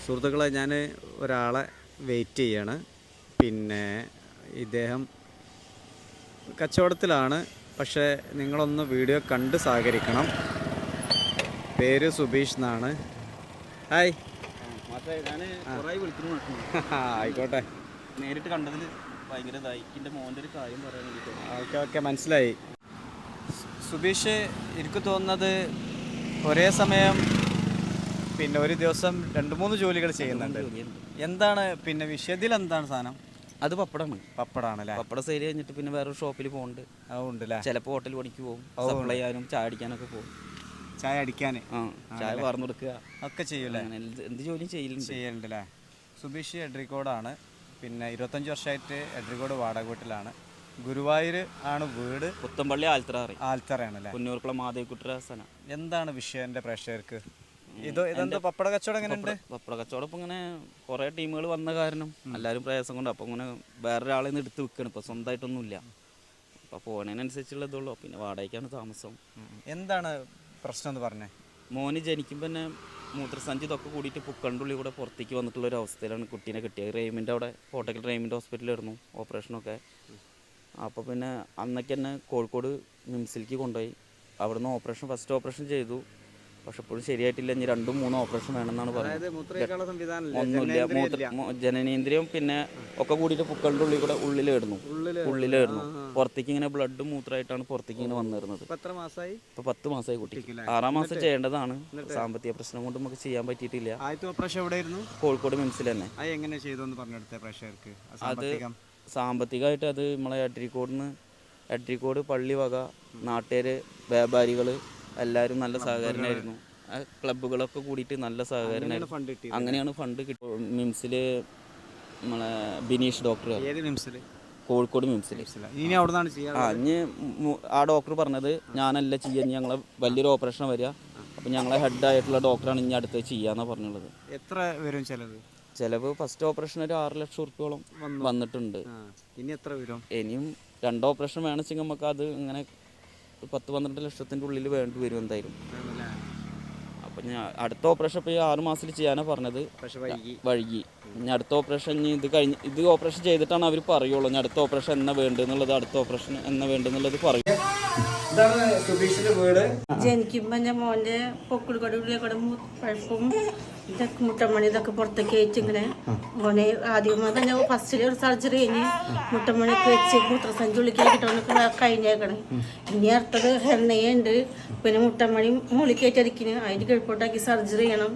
സുഹൃത്തുക്കളെ, ഞാൻ ഒരാളെ വെയിറ്റ് ചെയ്യാണ്. പിന്നെ ഇദ്ദേഹം കച്ചവടത്തിലാണ്, പക്ഷേ നിങ്ങളൊന്ന് വീഡിയോ കണ്ട് സഹകരിക്കണം. പേര് സുബീഷ് എന്നാണ്. ഹായ്. ആയിക്കോട്ടെ, നേരിട്ട് കണ്ടതിൽ ഭയങ്കര ഇതായിക്കിൻ്റെ മോൻ്റെ ഒരു കാര്യം പറയാൻ വേണ്ടിയിട്ട്. ഓക്കെ മനസ്സിലായി. സുബീഷ്, എനിക്ക് തോന്നുന്നത് ഒരേ സമയം പിന്നെ ഒരു ദിവസം 2-3 ജോലികൾ ചെയ്യുന്നുണ്ട്. എന്താണ് പിന്നെ വിഷയത്തിൽ എന്താണ് സാധനം? അത് പപ്പടമാണല്ലേ? പപ്പട സെയിൽ കഴിഞ്ഞിട്ട് പിന്നെ വേറൊരു ഷോപ്പിൽ പോകുന്നുണ്ട്. അതുകൊണ്ടല്ലേ? ചിലപ്പോൾ ഹോട്ടൽ പണിക്ക് പോകും, സപ്ലൈ ചെയ്യാനും ചായ അടിക്കാനൊക്കെ പോകും. ചായ അടിക്കാൻ, ചായ വാർന്നു കൊടുക്കുക ഒക്കെ ചെയ്യൂല്ലേ? എന്ത് ജോലിയും ചെയ്യലുണ്ടല്ലേ? സുബീഷ് എഡ്രിക്കോടാണ്. പിന്നെ 25 വർഷമായിട്ട് എഡ്രിക്കോട് വാടക വീട്ടിലാണ്. ഗുരുവായൂർ ആണ് വീട്. പുത്തമ്പള്ളി ആൽത്തറയാണല്ലേ? പുന്നൂർക്കുളം മാധവിക്കുട്ട സ്ഥലം. എന്താണ് വിഷയം എൻ്റെ പ്രേക്ഷകർക്ക്? ഇതെന്താ പപ്പട കച്ചവടം എങ്ങനെയുണ്ട്? പപ്പട കച്ചവടം ഇപ്പം ഇങ്ങനെ കുറേ ടീമുകൾ വന്ന കാരണം എല്ലാവരും പ്രയാസം കൊണ്ട് അപ്പം ഇങ്ങനെ വേറൊരാളെ നിന്ന് എടുത്ത് വിൽക്കണം. ഇപ്പോൾ സ്വന്തമായിട്ടൊന്നുമില്ല. അപ്പോൾ പോണതിനനുസരിച്ചുള്ള ഇതുള്ളൂ. പിന്നെ വാടകയ്ക്കാണ് താമസം. എന്താണ് പ്രശ്നം എന്ന് പറഞ്ഞേ? മോന് ജനിക്കുമ്പോൾ തന്നെ മൂത്രസഞ്ചി ഇതൊക്കെ കൂടിയിട്ട് പുക്കളുടെ ഉള്ളിൽ കൂടെ പുറത്തേക്ക് വന്നിട്ടുള്ള ഒരു അവസ്ഥയിലാണ് കുട്ടീനെ കിട്ടിയത്. റെയിമിൻ്റെ അവിടെ കോട്ടക്കൽ റെയിമിൻ്റെ ഹോസ്പിറ്റലായിരുന്നു ഓപ്പറേഷനൊക്കെ. അപ്പോൾ പിന്നെ അന്നൊക്കെ തന്നെ കോഴിക്കോട് മിംസിലേക്ക് കൊണ്ടുപോയി. അവിടുന്ന് ഫസ്റ്റ് ഓപ്പറേഷൻ ചെയ്തു. പക്ഷെ ഇപ്പോഴും ശരിയായിട്ടില്ല. ഇനി 2-3 ഓപ്പറേഷൻ വേണമെന്നാണ് പറയുന്നത്. ഒന്നുമില്ല. ജനനേന്ദ്രിയം പിന്നെ ഒക്കെ കൂടിയിട്ട് പുക്കളുടെ ഉള്ളിൽ കൂടെ ഉള്ളിലായിരുന്നു. പുറത്തേക്ക് ഇങ്ങനെ ബ്ലഡ് മൂത്രമായിട്ടാണ് പുറത്തേക്ക് ഇങ്ങനെ വന്നിരുന്നത്. ഇപ്പോൾ 10 മാസമായി കുട്ടി. 6-ാം മാസം ചെയ്യേണ്ടതാണ്. സാമ്പത്തിക പ്രശ്നം കൊണ്ട് നമുക്ക് ചെയ്യാൻ പറ്റിയിട്ടില്ല. കോഴിക്കോട് മിംസിൽ തന്നെ. അത് സാമ്പത്തികമായിട്ട് അത് നമ്മളെ എഡ്രിക്കോട് പള്ളി വക നാട്ടുകാർ, വ്യാപാരികൾ എല്ലാവരും നല്ല സഹകരണമായിരുന്നു. ക്ലബ്ബുകളൊക്കെ കൂടിയിട്ട് നല്ല സഹകരണമായിരുന്നു. അങ്ങനെയാണ് ഫണ്ട് കിട്ടും. മിംസിൽ നമ്മളെ ബിനീഷ് ഡോക്ടർ, കോഴിക്കോട് മിംസിൽ. ഇനി ആ ഡോക്ടർ പറഞ്ഞത് ഞാനല്ല ചെയ്യാൻ, ഞങ്ങളെ വലിയൊരു ഓപ്പറേഷൻ വരിക, അപ്പം ഞങ്ങളെ ഹെഡായിട്ടുള്ള ഡോക്ടറാണ് ഇനി അടുത്ത് ചെയ്യാന്നാണ് പറഞ്ഞുള്ളത്. എത്ര വരും ചിലവ്? ഫസ്റ്റ് ഓപ്പറേഷൻ ഒരു 6 ലക്ഷം ഉറുപ്പിയോളം വന്നിട്ടുണ്ട്. ഇനി എത്ര വരും? ഇനിയും 2 ഓപ്പറേഷൻ വേണമെങ്കിൽ നമുക്ക് അത് ഇങ്ങനെ 10-12 ലക്ഷത്തിൻ്റെ ഉള്ളിൽ വേണ്ടി വരും എന്തായാലും. അപ്പം ഞാൻ അടുത്ത ഓപ്പറേഷൻ ഇപ്പോൾ ഈ 6 മാസത്തിൽ ചെയ്യാനാണ് പറഞ്ഞത്. പക്ഷെ വൈകി. ഇനി അടുത്ത ഓപ്പറേഷൻ ഇത് ഓപ്പറേഷൻ ചെയ്തിട്ടാണ് അവർ പറയുള്ളൂ ഞാൻ അടുത്ത ഓപ്പറേഷൻ എന്നാ വേണ്ടെന്നുള്ളത്, അടുത്ത ഓപ്പറേഷൻ എന്നാ വേണ്ടെന്നുള്ളത് പറയും. ജനിക്കുമ്പോൾ എൻ്റെ മോൻ്റെ പൊക്കിൾക്കൊടിയുടെ പഴുപ്പും ഇതൊക്കെ മുട്ടമണി ഇതൊക്കെ പുറത്തേക്ക് വെച്ച് ഇങ്ങനെ മോനെ ആദ്യമായി തന്നെ ഫസ്റ്റിൽ ഒരു സർജറി കഴിഞ്ഞ് മുട്ടമണിയൊക്കെ വെച്ച് മൂത്രസഞ്ചി ഉള്ളിക്കൽ കിട്ടുന്നൊക്കെ കഴിഞ്ഞേക്കണേ. ഇനി അടുത്തത് ഹെർണിയുണ്ട്, പിന്നെ മുട്ടമണി മുളിക്കേറ്റടിക്കുന്നു, അതിന് കിഴപ്പോട്ടാക്കി സർജറി ചെയ്യണം.